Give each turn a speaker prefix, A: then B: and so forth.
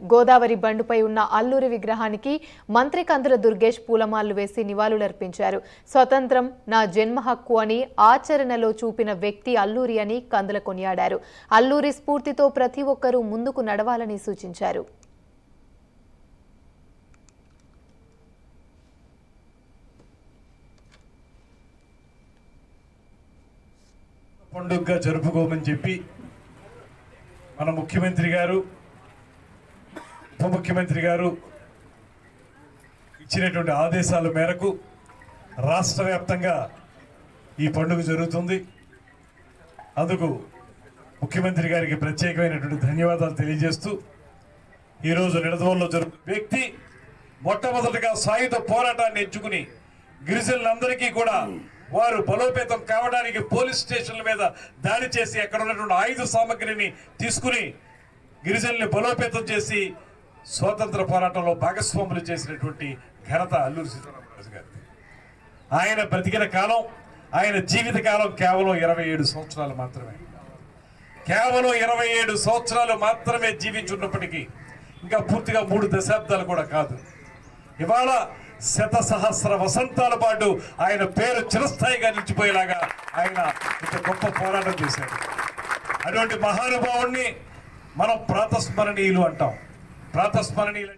A: గోదావరి బండుపై ఉన్న అల్లూరి విగ్రహానికి మంత్రి కందుల దుర్గేష్ పూలమాలలు వేసి నివాళులర్పించారు. స్వతంత్రం నా జన్మ హక్కు అని ఆచరణలో చూపిన వ్యక్తి అల్లూరి అని కందుల కొనియాడారు. అల్లూరి స్ఫూర్తితో ప్రతి ఒక్కరూ ముందుకు నడవాలని సూచించారు.
B: పండుగగా జరుపుకోమని చెప్పి మన ముఖ్యమంత్రి గారు ఉప ముఖ్యమంత్రి గారు ఇచ్చినటువంటి ఆదేశాల మేరకు రాష్ట్ర వ్యాప్తంగా ఈ పండుగ జరుగుతుంది. అందుకు ముఖ్యమంత్రి గారికి ప్రత్యేకమైనటువంటి ధన్యవాదాలు తెలియజేస్తూ ఈరోజు నిడదవోలులో జరుగుతున్న వ్యక్తి మొట్టమొదటిగా సాయుధ పోరాటాన్ని ఎంచుకుని గిరిజనులందరికీ కూడా వారు బలోపేతం కావడానికి పోలీస్ స్టేషన్ల మీద దాడి చేసి అక్కడ ఉన్నటువంటి ఆయుధ సామగ్రిని తీసుకుని గిరిజనుల్ని బలోపేతం చేసి స్వాతంత్ర పోరాటంలో భాగస్వాములు చేసినటువంటి ఘనత అల్లూరి సీతారామరాజు గారిది. ఆయన బ్రతికిన కాలం, ఆయన జీవిత కాలం కేవలం 27 సంవత్సరాలు మాత్రమే. కేవలం 27 సంవత్సరాలు మాత్రమే జీవించున్నప్పటికీ ఇంకా పూర్తిగా 3 దశాబ్దాలు కూడా కాదు. ఇవాళ శత సహస్ర వసంతాల పాటు ఆయన పేరు చిరస్థాయిగా నిలిచిపోయేలాగా ఆయన ఇంత గొప్ప పోరాటం చేశారు. అటువంటి మహానుభావుణ్ణి మనం ప్రాతస్మరణీయులు అంటాం. ప్రాతస్మరణీయులు